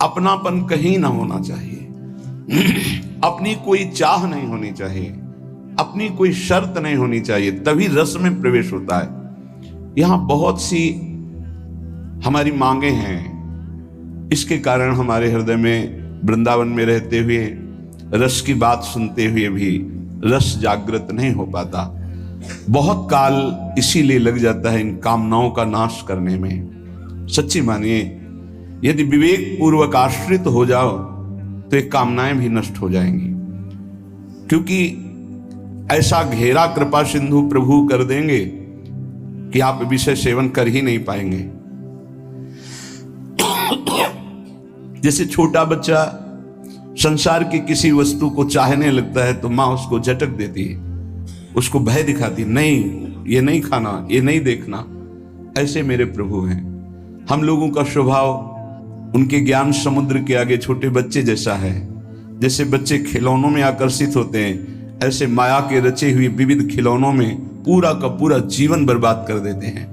अपनापन कहीं ना होना चाहिए, अपनी कोई चाह नहीं होनी चाहिए, अपनी कोई शर्त नहीं होनी चाहिए, तभी रस में प्रवेश होता है। यहां बहुत सी हमारी मांगे हैं, इसके कारण हमारे हृदय में वृंदावन में रहते हुए रस की बात सुनते हुए भी रस जागृत नहीं हो पाता। बहुत काल इसीलिए लग जाता है इन कामनाओं का नाश करने में। सच्ची मानिए, यदि विवेक पूर्वक आश्रित हो जाओ तो ये कामनाएं भी नष्ट हो जाएंगी, क्योंकि ऐसा घेरा कृपा सिंधु प्रभु कर देंगे कि आप विषय सेवन कर ही नहीं पाएंगे। जैसे छोटा बच्चा संसार की किसी वस्तु को चाहने लगता है तो मां उसको झटक देती है, उसको भय दिखाती, नहीं ये नहीं खाना, ये नहीं देखना। ऐसे मेरे प्रभु हैं। हम लोगों का स्वभाव उनके ज्ञान समुद्र के आगे छोटे बच्चे जैसा है। जैसे बच्चे खिलौनों में आकर्षित होते हैं, ऐसे माया के रचे हुए विविध खिलौनों में पूरा का पूरा जीवन बर्बाद कर देते हैं।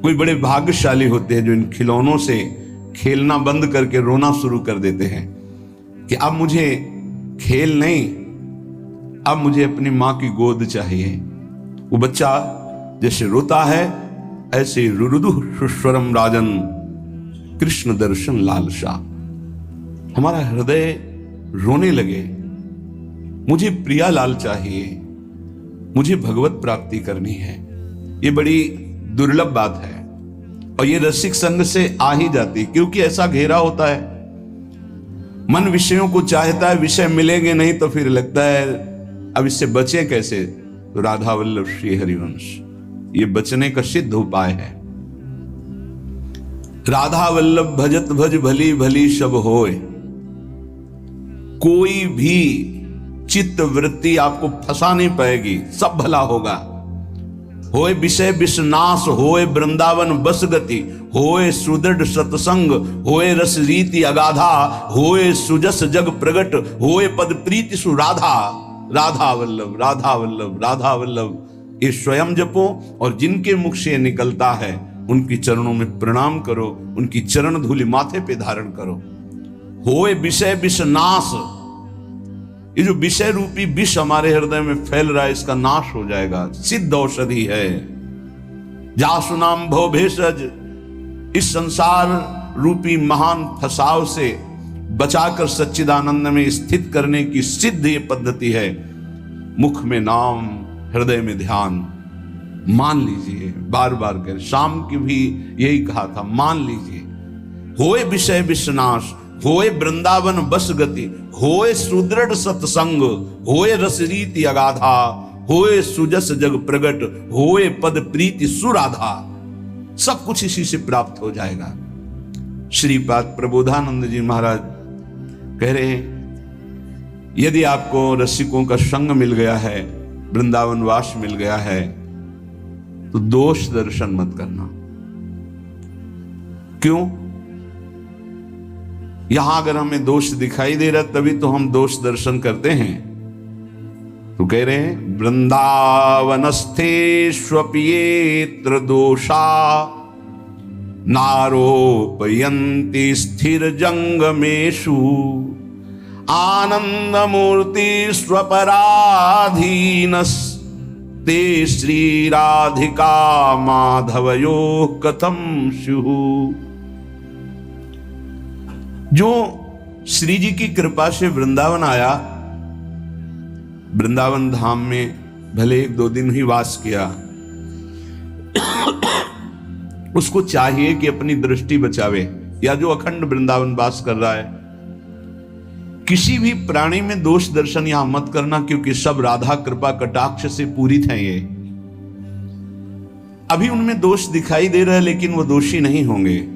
कोई बड़े भाग्यशाली होते हैं जो इन खिलौनों से खेलना बंद करके रोना शुरू कर देते हैं कि अब मुझे खेल नहीं, अब मुझे अपनी मां की गोद चाहिए। वो बच्चा जैसे रोता है, ऐसे रुरुदु सुस्वरम राजन कृष्ण दर्शन लालसा। हमारा हृदय रोने लगे, मुझे प्रिया लाल चाहिए, मुझे भगवत प्राप्ति करनी है। ये बड़ी दुर्लभ बात है और ये रसिक संग से आ ही जाती, क्योंकि ऐसा घेरा होता है। मन विषयों को चाहता है, विषय मिलेंगे नहीं तो फिर लगता है अब इससे बचे कैसे। तो राधा वल्लभ श्री हरिवंश ये बचने का सिद्ध उपाय है। राधा वल्लभ भजत भज भली भली सब होए। कोई भी चित्त वृत्ति आपको फंसा नहीं पाएगी, सब भला होगा। होए विषय विषनाश, होए वृंदावन बस गति, होए सुदृढ़ सत्संग, होए रस रीति अगाधा, होए सुजस जग प्रगट, होए पद प्रीति सुराधा। राधा वल्लभ राधा वल्लभ राधा वल्लभ ये स्वयं जपो, और जिनके मुख से निकलता है उनकी चरणों में प्रणाम करो, उनकी चरण धूलि माथे पे धारण करो। होए विषय विषनाश, ये जो विषय रूपी विष हमारे हृदय में फैल रहा है इसका नाश हो जाएगा, सिद्ध औषधि है। जासु नाम भव भेषज, इस संसार रूपी महान फसाव से बचाकर सच्चिदानंद में स्थित करने की सिद्ध ये पद्धति है। मुख में नाम, हृदय में ध्यान। मान लीजिए, बार बार कर, शाम की भी यही कहा था, मान लीजिए। होए विषय विषनाश, होए वृंदावन बस गति, होए सुदृढ़ सत्संग, होए रस रीति अगाधा, होए सुजस जग प्रगट, होए पद प्रीति सुराधा। सब कुछ इसी से प्राप्त हो जाएगा। श्रीपाद प्रबोधानंद जी महाराज कह रहे हैं, यदि आपको रसिकों का संग मिल गया है, वृंदावन वास मिल गया है, तो दोष दर्शन मत करना। क्यों? यहां अगर हमें दोष दिखाई दे रहा तभी तो हम दोष दर्शन करते हैं। तो कह रहे हैं, वृंदावनस्थे स्वपियेत्र दोषा नारोपयन्ति स्थिर जंगमेषु आनंदमूर्ति स्वपराधीनस ते श्री राधिका माधवयो कथम स्युः। जो श्री जी की कृपा से वृंदावन आया, वृंदावन धाम में भले 1-2 दिन ही वास किया, उसको चाहिए कि अपनी दृष्टि बचावे, या जो अखंड वृंदावन वास कर रहा है, किसी भी प्राणी में दोष दर्शन यहां मत करना, क्योंकि सब राधा कृपा कटाक्ष से पूरित हैं। ये अभी उनमें दोष दिखाई दे रहा है, लेकिन वो दोषी नहीं होंगे,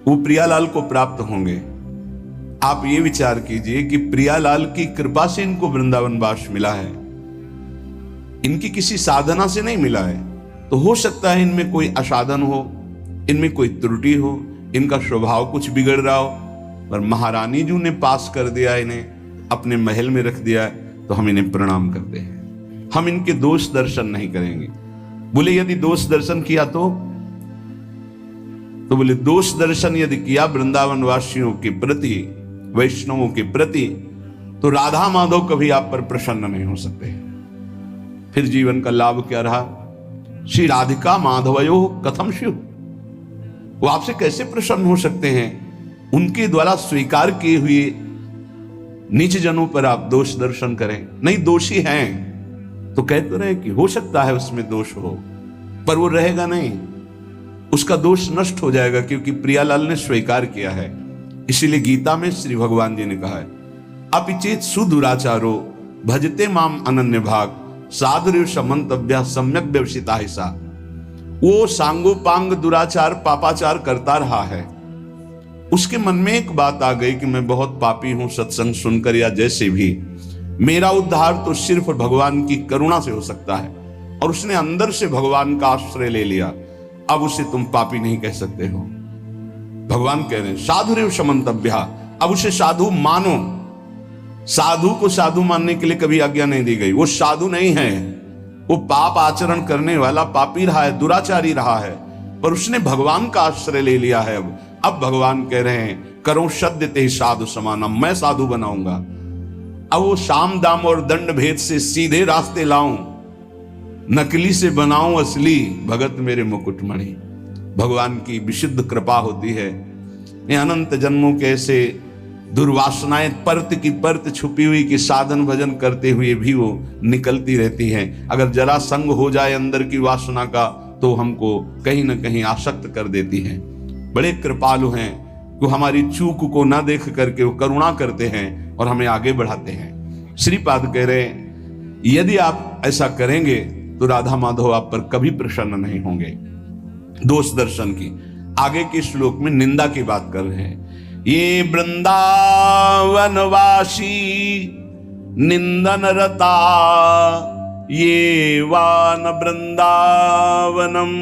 वो प्रियालाल को प्राप्त होंगे। आप ये विचार कीजिए कि प्रियालाल की कृपा से इनको वृंदावन वास मिला है, इनकी किसी साधना से नहीं मिला है। तो हो सकता है इनमें कोई असाधन हो, इनमें कोई त्रुटि हो, इनका स्वभाव कुछ बिगड़ रहा हो, पर महारानी जी ने पास कर दिया, इन्हें अपने महल में रख दिया, तो हम इन्हें प्रणाम करते हैं। हम इनके दोष दर्शन नहीं करेंगे। बोले यदि दोष दर्शन किया तो तो बोले दोष दर्शन यदि किया वृंदावन वासियों के प्रति, वैष्णवों के प्रति, तो राधा माधव कभी आप पर प्रसन्न नहीं हो सकते। फिर जीवन का लाभ क्या रहा? श्री राधिका माधवयो कथम शिव, वो आपसे कैसे प्रसन्न हो सकते हैं? उनके द्वारा स्वीकार किए हुए नीच जनों पर आप दोष दर्शन करें। नहीं, दोषी हैं तो कह तो रहे कि हो सकता है उसमें दोष हो, पर वो रहेगा नहीं, उसका दोष नष्ट हो जाएगा, क्योंकि प्रियालाल ने स्वीकार किया है। इसीलिए गीता में श्री भगवान जी ने कहा है अपिचेत सुदुराचारो भजते माम अनन्य भाग साधुर्य समंतव्य सम्यक व्यवसिता हिसा। वो सांगोपांग दुराचार पापाचार करता रहा है, उसके मन में एक बात आ गई कि मैं बहुत पापी हूं, सत्संग सुनकर या जैसे भी, मेरा उद्धार तो सिर्फ भगवान की करुणा से हो सकता है, और उसने अंदर से भगवान का आश्रय ले लिया। अब उसे तुम पापी नहीं कह सकते हो। भगवान कह रहे हैं साधुर्य समंतव्य, अब उसे साधु मानो। साधु को साधु मानने के लिए कभी आज्ञा नहीं दी गई। वो साधु नहीं है, वो पाप आचरण करने वाला पापी रहा है, दुराचारी रहा है, पर उसने भगवान का आश्रय ले लिया है। अब भगवान कह रहे हैं करो सद्य ते साधु समानम, मैं साधु बनाऊंगा। अब वो साम दाम और दंड भेद से सीधे रास्ते लाऊं, नकली से बनाऊं असली, भगत मेरे मुकुटमणि। भगवान की विशुद्ध कृपा होती है। ये अनंत जन्मों के ऐसे दुर्वासनाएं परत की परत छुपी हुई कि साधन भजन करते हुए भी वो निकलती रहती हैं। अगर जरा संग हो जाए अंदर की वासना का तो हमको कहीं ना कहीं आसक्त कर देती हैं। बड़े कृपालु हैं, वो हमारी चूक को ना देख करके वो करुणा करते हैं और हमें आगे बढ़ाते हैं। श्रीपाद कह रहे हैं यदि आप ऐसा करेंगे तो राधा माधव आप पर कभी प्रसन्न नहीं होंगे। दोष दर्शन की आगे के श्लोक में निंदा की बात कर रहे हैं। ये वृंदावन वासी निंदन रता, ये वान वृंदावनम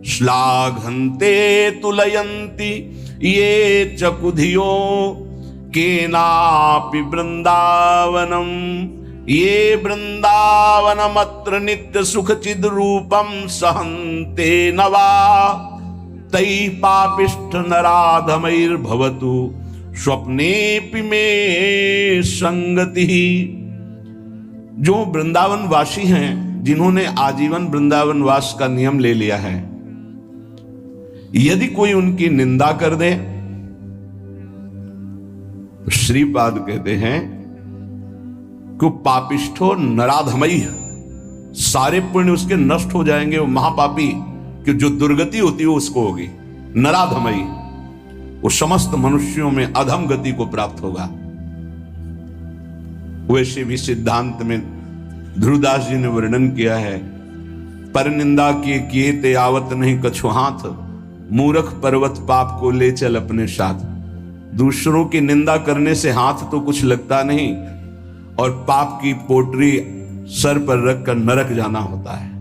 श्लाघन्ते तुलयन्ति, ये चकुधियो केनापि वृंदावनम, ये वृंदावनमत्र नित्य सुख चिद रूपम सहन्ते नवा, तै पापिष्ठ नराधमैर्भवतु स्वप्नेपि में संगति। जो वृंदावन वासी हैं, जिन्होंने आजीवन वृंदावन वास का नियम ले लिया है, यदि कोई उनकी निंदा कर दे, श्रीपाद कहते हैं कि पापिष्ठो नराधमई, सारे पुण्य उसके नष्ट हो जाएंगे। वो महापापी कि जो दुर्गति होती है उसको होगी। नराधमई, वो समस्त मनुष्यों में अधम गति को प्राप्त होगा। वैसे भी सिद्धांत में ध्रुवदास जी ने वर्णन किया है, पर निंदा किए ते आवत नहीं कछु हाथ, मूर्ख पर्वत पाप को ले चल अपने साथ। दूसरों की निंदा करने से हाथ तो कुछ लगता नहीं, और पाप की पोटरी सर पर रखकर नरक जाना होता है।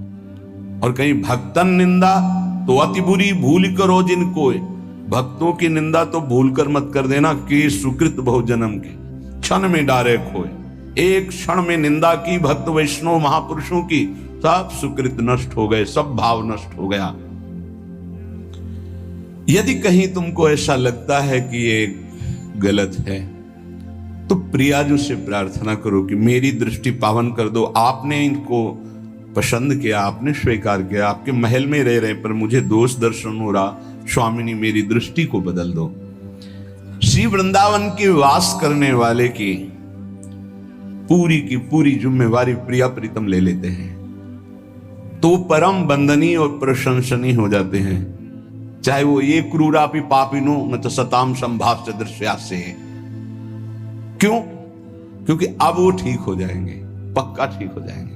और कहीं भक्तन निंदा तो अति बुरी भूल करो जिनको, भक्तों की निंदा तो भूल कर मत कर देना कि सुकृत बहु जन्म के, क्षण में डारे खोए। एक क्षण में निंदा की भक्त वैष्णव महापुरुषों की, सब सुकृत नष्ट हो गए, सब भाव नष्ट हो गया। यदि कहीं तुमको ऐसा लगता है कि ये गलत है, तो प्रियाजू से प्रार्थना करो कि मेरी दृष्टि पावन कर दो। आपने इनको पसंद किया, आपने स्वीकार किया, आपके महल में रह रहे पर मुझे दोष दर्शन हो रहा, स्वामिनी मेरी दृष्टि को बदल दो। श्री वृंदावन के वास करने वाले की पूरी जिम्मेवारी प्रिया प्रीतम ले लेते हैं, तो परम वंदनीय और प्रशंसनीय हो जाते हैं। चाहे वो ये क्रूरापि पापिनो न तो सताम संभाव से दृश्या से। क्यों? क्योंकि अब वो ठीक हो जाएंगे, पक्का ठीक हो जाएंगे।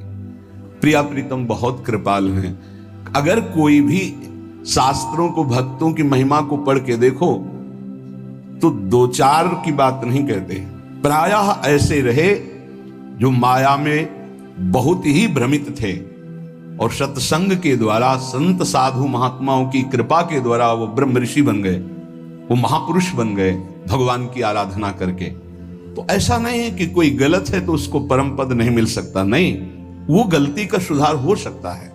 प्रिया प्रीतम बहुत कृपालु हैं। अगर कोई भी शास्त्रों को, भक्तों की महिमा को पढ़ के देखो तो दो चार की बात नहीं कहते, प्रायः ऐसे रहे जो माया में बहुत ही भ्रमित थे और सत्संग के द्वारा, संत साधु महात्माओं की कृपा के द्वारा वो ब्रह्म ऋषि बन गए, वो महापुरुष बन गए भगवान की आराधना करके। तो ऐसा नहीं है कि कोई गलत है तो उसको परम पद नहीं मिल सकता, नहीं, वो गलती का सुधार हो सकता है।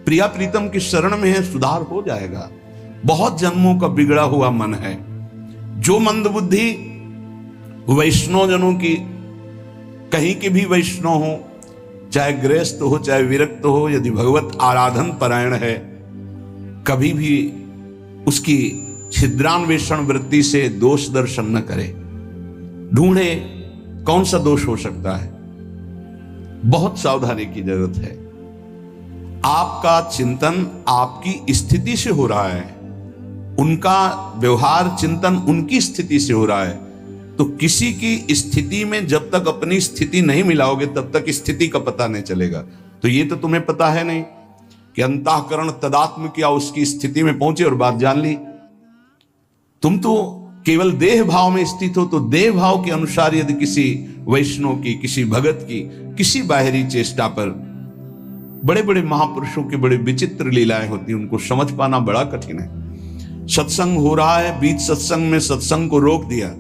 प्रिया प्रीतम की शरण में है, सुधार हो जाएगा। बहुत जन्मों का बिगड़ा हुआ मन है। जो मंदबुद्धि वैष्णव जनों की, कहीं के भी वैष्णव हो, चाहे गृहस्थ हो चाहे विरक्त हो, यदि भगवत आराधन परायण है, कभी भी उसकी छिद्रान्वेषण वृत्ति से दोष दर्शन न करे। ढूंढे कौन सा दोष हो सकता है। बहुत सावधानी की जरूरत है। आपका चिंतन आपकी स्थिति से हो रहा है, उनका व्यवहार चिंतन उनकी स्थिति से हो रहा है। तो किसी की स्थिति में जब तक अपनी स्थिति नहीं मिलाओगे तब तक स्थिति का पता नहीं चलेगा। तो ये तो तुम्हें पता है नहीं कि अंतःकरण तदात्म किया, उसकी स्थिति में पहुंचे और बात जान ली। तुम तो केवल देह भाव में स्थित हो। तो देह भाव के अनुसार यदि किसी वैष्णव की, किसी भगत की, किसी बाहरी चेष्टा पर, बड़े बड़े महापुरुषों की बड़े विचित्र लीलाएं होती हैं, उनको समझ पाना बड़ा कठिन है। सत्संग हो रहा है, बीच सत्संग में सत्संग को रोक दिया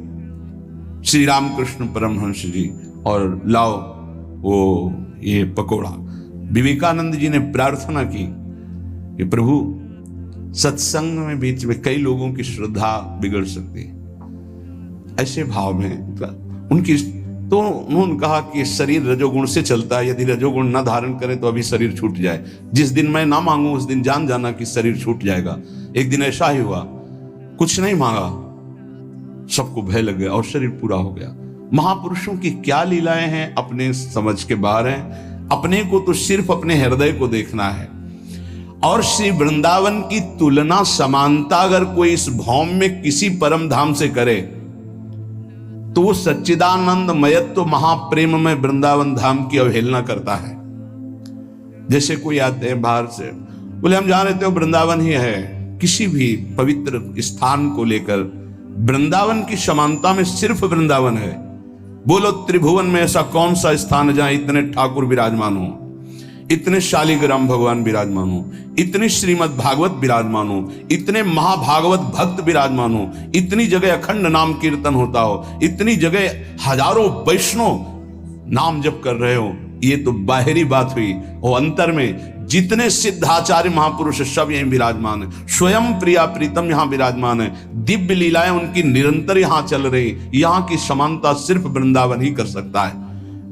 श्री रामकृष्ण परमहंस जी, और लाओ वो ये पकोड़ा। विवेकानंद जी ने प्रार्थना की कि प्रभु सत्संग में बीच में कई लोगों की श्रद्धा बिगड़ सकती है। ऐसे भाव में उनकी, तो उन्होंने कहा कि शरीर रजोगुण से चलता है, यदि रजोगुण ना धारण करे तो अभी शरीर छूट जाए। जिस दिन मैं ना मांगू उस दिन जान जाना कि शरीर छूट जाएगा। एक दिन ऐसा ही हुआ, कुछ नहीं मांगा, सबको भय लग गया और शरीर पूरा हो गया। महापुरुषों की क्या लीलाएं हैं, अपने समझ के बाहर हैं। अपने को तो सिर्फ अपने हृदय को देखना है। और श्री वृंदावन की तुलना, समानता अगर कोई इस भौम में किसी परम धाम से करे तो वो सच्चिदानंद मयत्व महाप्रेम में वृंदावन धाम की अवहेलना करता है। जैसे कोई आते हैं बाहर से, बोले हम जान रहे थे वृंदावन ही है। किसी भी पवित्र स्थान को लेकर वृंदावन की समानता में सिर्फ वृंदावन है। बोलो त्रिभुवन में ऐसा कौन सा स्थान है जहां इतने ठाकुर विराजमान हो, इतने शालिग्राम भगवान विराजमान हो, इतनी श्रीमद् भागवत विराजमान हो, इतने महाभागवत भक्त विराजमान हो, इतनी जगह अखंड नाम कीर्तन होता हो, इतनी जगह हजारों वैष्णव नाम जप कर रहे हो। ये तो बाहरी बात हुई। और अंतर में जितने सिद्धाचार्य महापुरुष सब यहीं विराजमान है। स्वयं प्रिया प्रीतम यहां विराजमान है। दिव्य लीलाएं उनकी निरंतर यहां चल रही। यहां की समानता सिर्फ वृंदावन ही कर सकता है।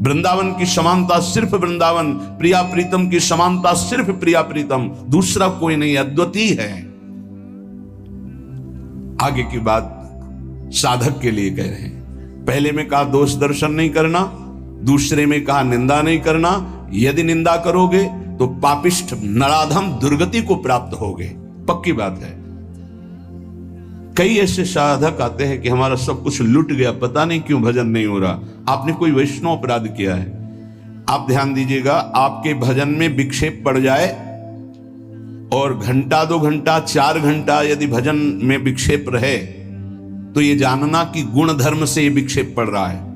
वृंदावन की समानता सिर्फ वृंदावन, प्रिया प्रीतम की समानता सिर्फ प्रिया प्रीतम, दूसरा कोई नहीं, अद्वितीय है। आगे की बात साधक के लिए कह रहे हैं। पहले में कहा दोष दर्शन नहीं करना, दूसरे में कहा निंदा नहीं करना। यदि निंदा करोगे तो पापिष्ठ नराधम दुर्गति को प्राप्त होगे, पक्की बात है। कई ऐसे साधक आते हैं कि हमारा सब कुछ लुट गया, पता नहीं क्यों भजन नहीं हो रहा। आपने कोई वैष्णव अपराध किया है। आप ध्यान दीजिएगा, आपके भजन में विक्षेप पड़ जाए और घंटा 2 घंटा 4 घंटा यदि भजन में विक्षेप रहे तो ये जानना कि गुण धर्म से ये विक्षेप पड़ रहा है।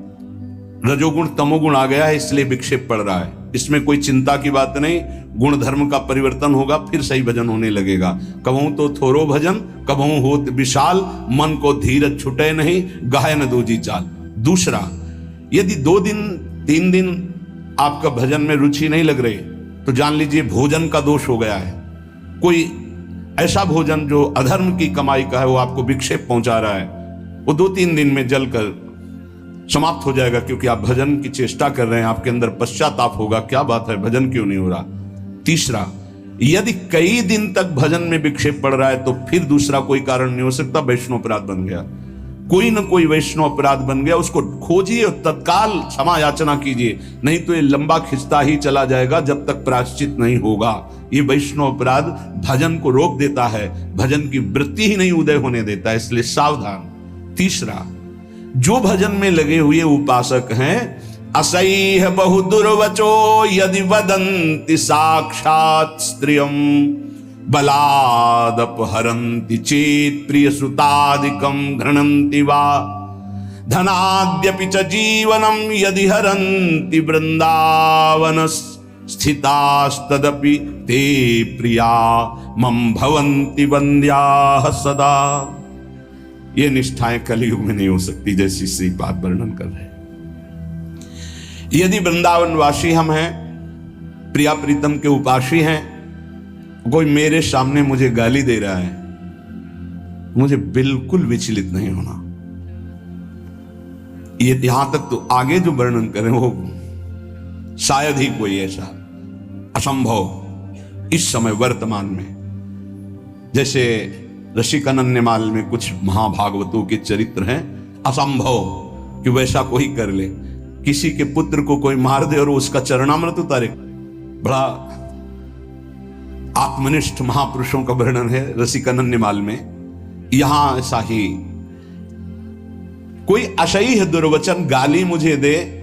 रजोगुण तमोगुण आ गया है इसलिए विक्षेप पड़ रहा है। इसमें कोई चिंता की बात नहीं। गुण धर्म का परिवर्तन होगा, फिर सही भजन होने लगेगा। कबहू तो थोरो भजन कबहू होत विशाल, मन को धीरज छुटे नहीं, गाय न दूजी चाल। दूसरा, यदि 2 दिन 3 दिन आपका भजन में रुचि नहीं लग रही तो जान लीजिए भोजन का दोष हो गया है। कोई ऐसा भोजन जो अधर्म की कमाई का है वो आपको विक्षेप पहुंचा रहा है, वो 2-3 दिन में जलकर समाप्त हो जाएगा, क्योंकि आप भजन की चेष्टा कर रहे हैं। आपके अंदर पश्चाताप होगा, क्या बात है भजन क्यों नहीं हो रहा। तीसरा, यदि कई दिन तक भजन में विक्षेप पड़ रहा है तो फिर दूसरा कोई कारण नहीं हो सकता, वैष्णव अपराध बन गया। कोई न कोई वैष्णव अपराध बन गया, उसको खोजिए और तत्काल क्षमा याचना कीजिए, नहीं तो ये लंबा खिंचता ही चला जाएगा जब तक प्रायश्चित नहीं होगा। ये वैष्णव अपराध भजन को रोक देता है, भजन की वृत्ति ही नहीं उदय होने देता है, इसलिए सावधान। तीसरा, जो भजन में लगे हुए उपासक हैं, असह्य बहु दुर्वचो यदि वदन्ति साक्षात् स्त्रियं बलादपहरन्ति चेत् प्रियसुतादिकं घृणन्ति वा धनाद्यपि च जीवनं यदि हरन्ति वृन्दावन स्थितास्तदपि ते प्रिया मम भवन्ति वन्द्याः सदा। ये निष्ठाएं कलयुग में नहीं हो सकती जैसी श्रीपाद वर्णन कर रहे हैं। यदि वृंदावन वासी हम हैं, प्रिया प्रीतम के उपासी हैं, कोई मेरे सामने मुझे गाली दे रहा है मुझे बिल्कुल विचलित नहीं होना। ये यहां तक तो आगे जो वर्णन करें वो शायद ही कोई ऐसा असंभव इस समय वर्तमान में, जैसे रसिकानंदमाल में कुछ महाभागवतों के चरित्र हैं, असंभव कि वैसा कोई कर ले। किसी के पुत्र को कोई मार दे और उसका चरणामृत उतारे। बड़ा आत्मनिष्ठ महापुरुषों का वर्णन है रसिकानंदमाल में। यहां ऐसा ही कोई असह्य दुर्वचन गाली मुझे दे,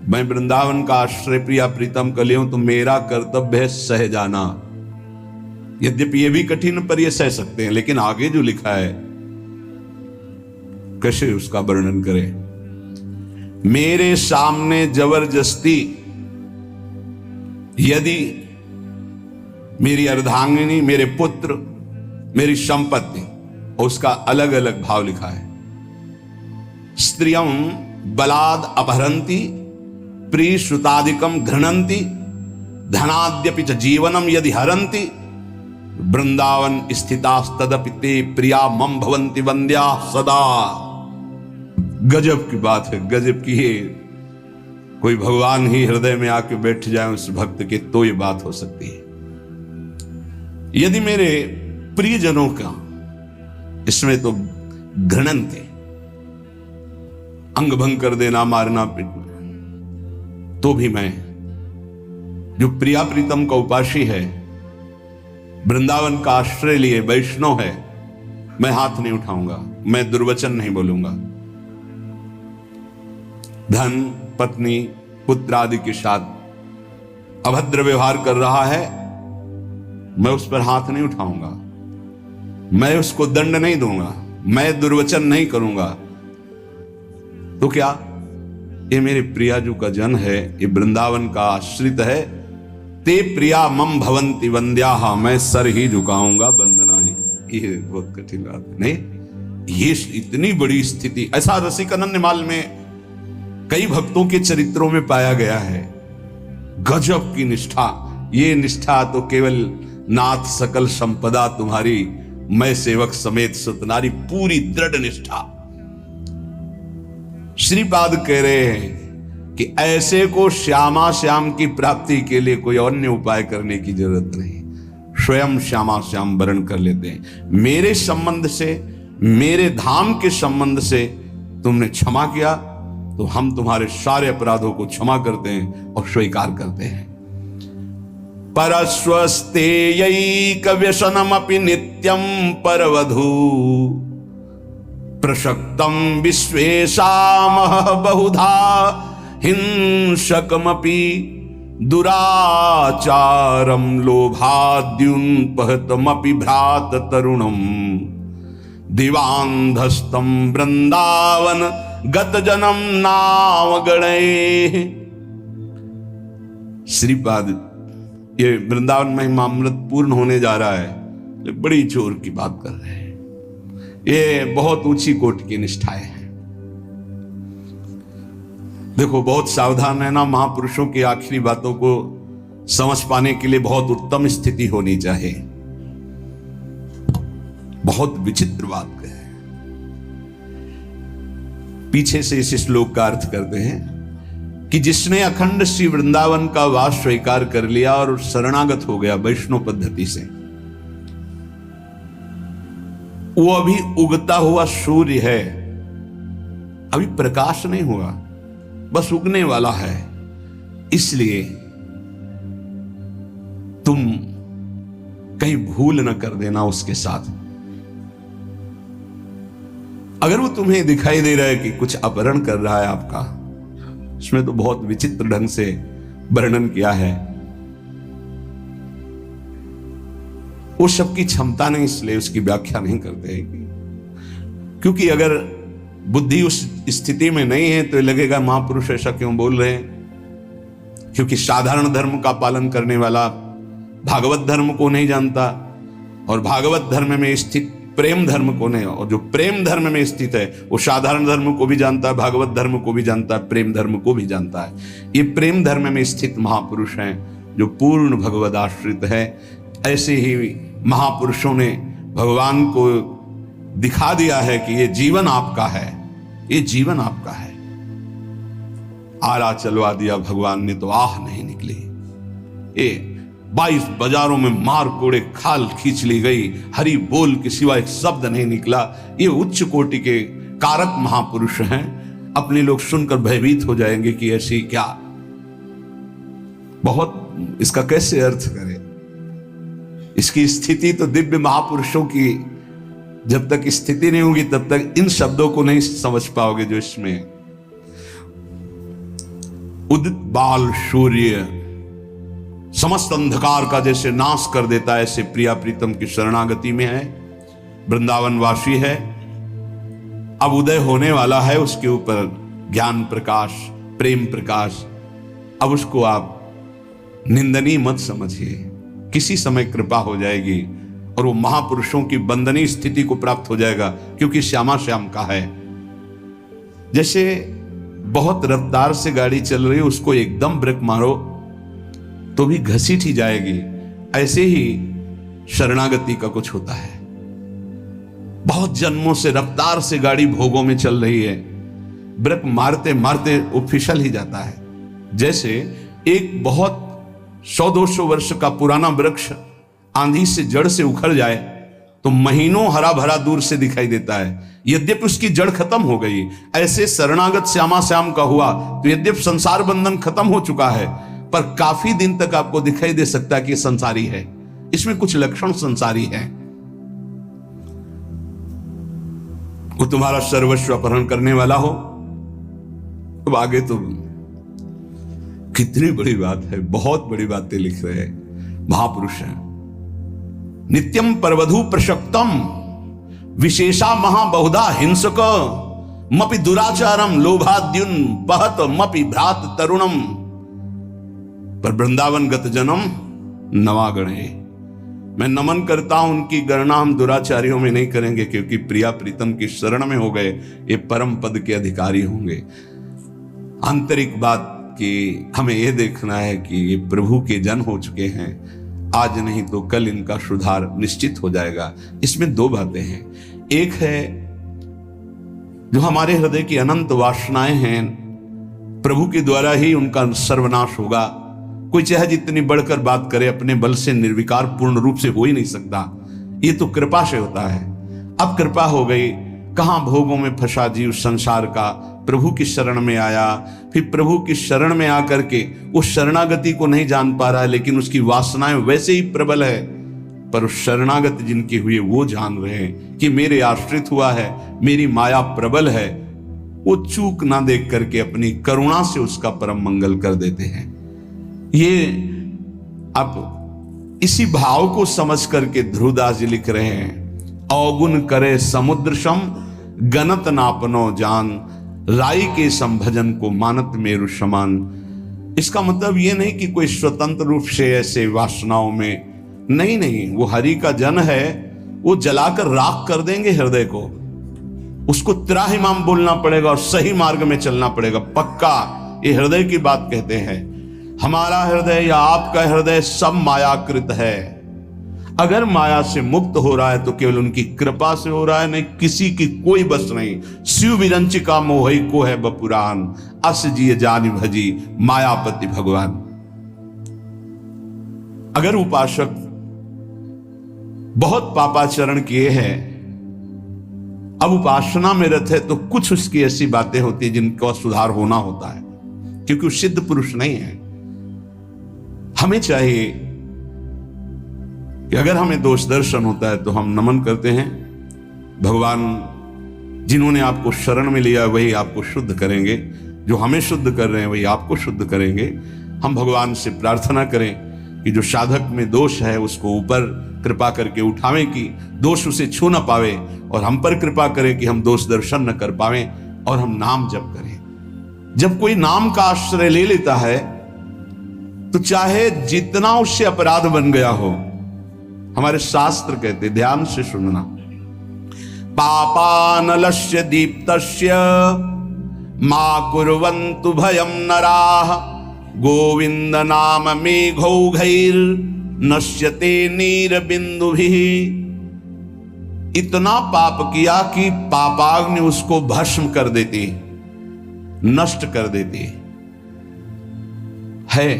मैं वृंदावन का आश्रय प्रिया प्रीतम कर लिया हूं, तो मेरा कर्तव्य है सह जाना। यद्यपि ये भी कठिन पर ये सह सकते हैं, लेकिन आगे जो लिखा है कैसे उसका वर्णन करें। मेरे सामने जबरदस्ती यदि मेरी अर्धांगिनी, मेरे पुत्र, मेरी संपत्ति, उसका अलग अलग भाव लिखा है। स्त्रियं बलाद अपहरन्ति, प्रिय श्रुतादिकम घृणन्ति, धनाद्यपि च जीवनम यदि हरन्ति, वृंदावन स्थितास्तदपि ते प्रिया मम भवन्ति वंद्या सदा। गजब की बात है, गजब की है। कोई भगवान ही हृदय में आके बैठ जाए उस भक्त के, तो ये बात हो सकती है। यदि मेरे प्रियजनों का इसमें तो घृणन थे, अंग भंग कर देना, मारना पीटना, तो भी मैं जो प्रिया प्रीतम का उपासी है, वृंदावन का आश्रय लिए वैष्णव है, मैं हाथ नहीं उठाऊंगा, मैं दुर्वचन नहीं बोलूंगा। धन, पत्नी, पुत्र आदि के साथ अभद्र व्यवहार कर रहा है, मैं उस पर हाथ नहीं उठाऊंगा, मैं उसको दंड नहीं दूंगा, मैं दुर्वचन नहीं करूंगा। तो क्या ये मेरे प्रियाजू का जन है, ये वृंदावन का आश्रित है। ते प्रिया मम भवंति वंद्याहा, मैं सर ही झुकाऊंगा, वंदना ही। ये बहुत कठिन बात है नहीं, ये इतनी बड़ी स्थिति। ऐसा रसिकानंदमाल में कई भक्तों के चरित्रों में पाया गया है। गजब की निष्ठा। ये निष्ठा तो केवल नाथ सकल संपदा तुम्हारी, मैं सेवक समेत सतनारी, पूरी दृढ़ निष्ठा। श्रीपाद कह रहे हैं कि ऐसे को श्यामा श्याम की प्राप्ति के लिए कोई अन्य उपाय करने की जरूरत नहीं, स्वयं श्यामा श्याम वर्ण कर लेते हैं। मेरे संबंध से, मेरे धाम के संबंध से तुमने क्षमा किया, तो हम तुम्हारे सारे अपराधों को क्षमा करते हैं और स्वीकार करते हैं। परस्वस्तेयैक व्यसनमपि नित्यं परवधू, प्रशक्तं विश्वेशामः बहुधा हिंसकमपि, दुराचारं लोभाद्युन्पहतमपि भ्रात तरुणम्, दिवान्धस्तं वृंदावन गत जन्म नाम गणे। श्रीपाद ये वृंदावन महिमामृत पूर्ण होने जा रहा है, बड़ी जोर की बात कर रहे हैं। ये बहुत ऊंची कोटि की निष्ठाएं हैं। देखो बहुत सावधान रहना, महापुरुषों की आखिरी बातों को समझ पाने के लिए बहुत उत्तम स्थिति होनी चाहिए। बहुत विचित्र बात है। पीछे से इस श्लोक का अर्थ करते हैं कि जिसने अखंड श्री वृंदावन का वास स्वीकार कर लिया और शरणागत हो गया वैष्णव पद्धति से, वो अभी उगता हुआ सूर्य है, अभी प्रकाश नहीं हुआ, बस उगने वाला है। इसलिए तुम कहीं भूल न कर देना उसके साथ। अगर वो तुम्हें दिखाई दे रहा है कि कुछ अपहरण कर रहा है आपका, इसमें तो बहुत विचित्र ढंग से वर्णन किया है। वो सबकी क्षमता नहीं, इसलिए उसकी व्याख्या नहीं करते हैं। क्योंकि अगर बुद्धि उस स्थिति में नहीं है तो लगेगा महापुरुष ऐसा क्यों बोल रहे हैं। क्योंकि साधारण धर्म का पालन करने वाला भागवत धर्म को नहीं जानता, और भागवत धर्म में स्थित प्रेम धर्म को नहीं, और जो प्रेम धर्म में स्थित है वो साधारण धर्म को भी जानता है, भागवत धर्म को भी जानता है, प्रेम धर्म को भी जानता है। ये प्रेम धर्म में स्थित महापुरुष हैं जो पूर्ण भगवद आश्रित है। ऐसे ही महापुरुषों ने भगवान को दिखा दिया है कि ये जीवन आपका है, ये जीवन आपका है। आरा चलवा दिया भगवान ने तो आह नहीं निकली। ये 22 बाजारों में मार कोड़े खाल खींच ली गई, हरि बोल के सिवा एक शब्द नहीं निकला। ये उच्च कोटि के कारक महापुरुष हैं। अपने लोग सुनकर भयभीत हो जाएंगे कि ऐसी क्या, बहुत इसका कैसे अर्थ करें। इसकी स्थिति तो दिव्य महापुरुषों की जब तक स्थिति नहीं होगी तब तक इन शब्दों को नहीं समझ पाओगे जो इसमें। उदित बाल सूर्य समस्त अंधकार का जैसे नाश कर देता है, ऐसे प्रिया प्रीतम की शरणागति में है, वृंदावन वासी है। अब उदय होने वाला है उसके ऊपर ज्ञान प्रकाश, प्रेम प्रकाश। अब उसको आप निंदनीय मत समझिए, किसी समय कृपा हो जाएगी और वो महापुरुषों की वंदनीय स्थिति को प्राप्त हो जाएगा, क्योंकि श्यामा श्याम का है। जैसे बहुत रफ्तार से गाड़ी चल रही है, उसको एकदम ब्रेक मारो तो भी घसीट ही जाएगी, ऐसे ही शरणागति का कुछ होता है। बहुत जन्मों से रफ्तार से गाड़ी भोगों में चल रही है, ब्रेक मारते मारते वो फिसल ही जाता है। जैसे एक बहुत 100-200 वर्ष का पुराना वृक्ष आंधी से जड़ से उखड़ जाए तो महीनों हरा भरा दूर से दिखाई देता है, यद्यपि उसकी जड़ खत्म हो गई। ऐसे शरणागत श्यामा श्याम का हुआ तो यद्यपि संसार बंधन खत्म हो चुका है, पर काफी दिन तक आपको दिखाई दे सकता है कि संसारी है, इसमें कुछ लक्षण संसारी है। वो तुम्हारा सर्वस्व अपहरण करने वाला हो, अब आगे तो कितनी बड़ी बात है, बहुत बड़ी बातें लिख रहे हैं महापुरुष हैं। नित्यम परवधु प्रशक्तम विशेषा महाबहुधा हिंसक मपि दुराचारम लोभाद्युन पहत मपि भ्रात तरुणम। पर वृंदावन गत जन्म नवागणे। मैं नमन करता हूं, उनकी गणना हम दुराचारियों में नहीं करेंगे, क्योंकि प्रिया प्रीतम की शरण में हो गए, ये परम पद के अधिकारी होंगे। आंतरिक बात कि हमें यह देखना है कि ये प्रभु के जन हो चुके हैं, आज नहीं तो कल इनका सुधार निश्चित हो जाएगा। इसमें दो बातें हैं। एक है जो हमारे हृदय की अनंत वासनाएं हैं, प्रभु के द्वारा ही उनका सर्वनाश होगा। कोई चाहे जितनी बढ़कर बात करे, अपने बल से निर्विकार पूर्ण रूप से हो ही नहीं सकता, ये तो कृपा से होता है। अब कृपा हो गई, कहां भोगों में फंसा जीव संसार का, प्रभु की शरण में आया, फिर प्रभु की शरण में आकर के उस शरणागति को नहीं जान पा रहा है, लेकिन उसकी वासनाएं वैसे ही प्रबल है। पर उस शरणागति जिनकी हुई है वो जान रहे हैं कि मेरे आश्रित हुआ है, मेरी माया प्रबल है, वो चूक ना देख करके अपनी करुणा से उसका परम मंगल कर देते हैं। ये अब इसी भाव को समझ करके ध्रुवदास जी लिख रहे हैं, अवगुण करे समुद्र सम गनत नापनो जान, राई के संभजन को मानत मेरु समान। इसका मतलब ये नहीं कि कोई स्वतंत्र रूप से ऐसे वासनाओं में नहीं, वो हरि का जन है, वो जलाकर राख कर देंगे हृदय को। उसको त्राहिमाम बोलना पड़ेगा और सही मार्ग में चलना पड़ेगा, पक्का। ये हृदय की बात कहते हैं। हमारा हृदय या आपका हृदय सब मायाकृत है। अगर माया से मुक्त हो रहा है तो केवल उनकी कृपा से हो रहा है, नहीं किसी की कोई बस नहीं। शिव विरंचिका मोहि को है बपुरान, अस जिय जानि भजी मायापति भगवान। अगर उपासक बहुत पापाचरण किए हैं, अब उपासना में रत है, तो कुछ उसकी ऐसी बातें होती है जिनका सुधार होना होता है, क्योंकि वो सिद्ध पुरुष नहीं है। हमें चाहिए कि अगर हमें दोष दर्शन होता है तो हम नमन करते हैं। भगवान जिन्होंने आपको शरण में लिया वही आपको शुद्ध करेंगे, जो हमें शुद्ध कर रहे हैं वही आपको शुद्ध करेंगे। हम भगवान से प्रार्थना करें कि जो साधक में दोष है उसको ऊपर कृपा करके उठावें कि दोष उसे छू न पावे, और हम पर कृपा करें कि हम दोष दर्शन न कर पावें और हम नाम जप करें। जब कोई नाम का आश्रय ले लेता है तो चाहे जितना उससे अपराध बन गया हो, हमारे शास्त्र कहते, ध्यान से सुनना, पापानलस्य दीप्तस्य मा कुर्वन्तु भयं नराः, गोविंद नाम मेघौघैर् नश्यते नीरबिंदुभिः। इतना पाप किया कि पापाग्नि उसको भस्म कर देती, नष्ट कर देती है।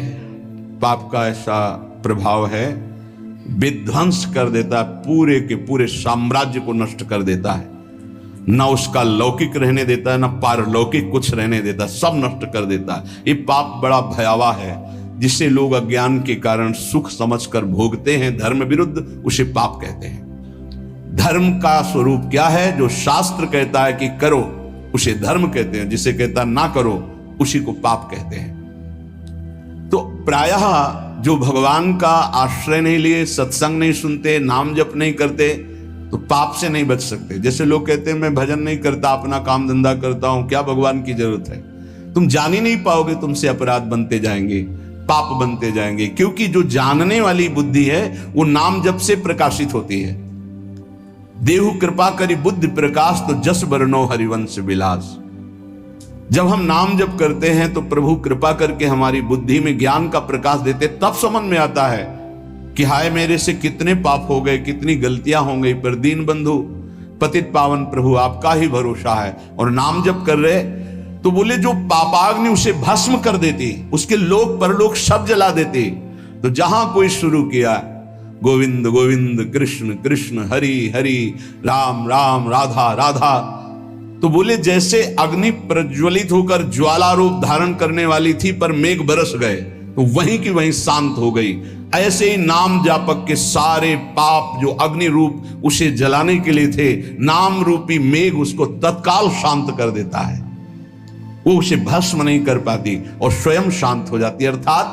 पाप का ऐसा प्रभाव है, विध्वंस कर देता है, पूरे के पूरे साम्राज्य को नष्ट कर देता है। न उसका लौकिक रहने देता है, न पारलौकिक कुछ रहने देता, सब नष्ट कर देता है। ये पाप बड़ा भयावह है, जिसे लोग अज्ञान के कारण सुख समझकर भोगते हैं, धर्म विरुद्ध, उसे पाप कहते हैं। धर्म का स्वरूप क्या है? जो शास्त्र कहता है कि करो उसे धर्म कहते हैं, जिसे कहता ना करो उसी को पाप कहते हैं। तो प्रायः जो भगवान का आश्रय नहीं लिए, सत्संग नहीं सुनते, नाम जप नहीं करते, तो पाप से नहीं बच सकते। जैसे लोग कहते हैं मैं भजन नहीं करता, अपना काम धंधा करता हूं, क्या भगवान की जरूरत है? तुम जान ही नहीं पाओगे, तुमसे अपराध बनते जाएंगे, पाप बनते जाएंगे, क्योंकि जो जानने वाली बुद्धि है वो नाम जप से प्रकाशित होती है। देहु कृपा करी बुद्धि प्रकाश, तो जस बरनो हरिवंश विलास। जब हम नाम जप करते हैं तो प्रभु कृपा करके हमारी बुद्धि में ज्ञान का प्रकाश देते, तब समझ में आता है कि हाय मेरे से कितने पाप हो गए, कितनी गलतियां हो गई, पर दीन बंधु पतित पावन प्रभु आपका ही भरोसा है। और नाम जप कर रहे तो बोले जो पापाग्नि उसे भस्म कर देती, उसके लोक परलोक सब जला देती। तो जहां कोई शुरू किया गोविंद गोविंद कृष्ण कृष्ण हरि हरि राम राम राधा राधा, तो बोले जैसे अग्नि प्रज्वलित होकर ज्वाला रूप धारण करने वाली थी, पर मेघ बरस गए तो वहीं की वहीं शांत हो गई। ऐसे ही नाम जापक के सारे पाप जो अग्नि रूप उसे जलाने के लिए थे, नाम रूपी मेघ उसको तत्काल शांत कर देता है। वो उसे भस्म नहीं कर पाती और स्वयं शांत हो जाती, अर्थात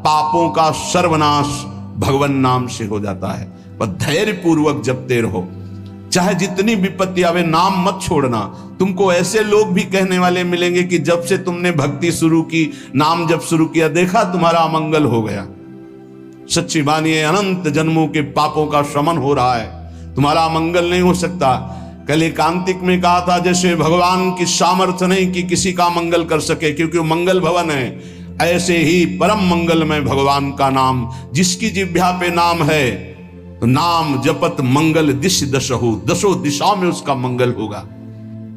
पापों का सर्वनाश भगवान नाम से हो जाता है। पर धैर्य पूर्वक जपते रहो, चाहे जितनी विपत्ति आवे, नाम मत छोड़ना। तुमको ऐसे लोग भी कहने वाले मिलेंगे कि जब से तुमने भक्ति शुरू की, नाम जब शुरू किया, देखा तुम्हारा अमंगल हो गया। सच्ची मानिए, अनंत जन्मों के पापों का शमन हो रहा है, तुम्हारा अमंगल नहीं हो सकता। कल एकांतिक में कहा था, जैसे भगवान की सामर्थ्य नहीं कि किसी का मंगल कर सके, क्योंकि वो मंगल भवन है, ऐसे ही परम मंगलमय भगवान का नाम, जिसकी जिह्वा पे नाम है, तो नाम जपत मंगल दिश दशहु, दसों दिशाओं में उसका मंगल होगा।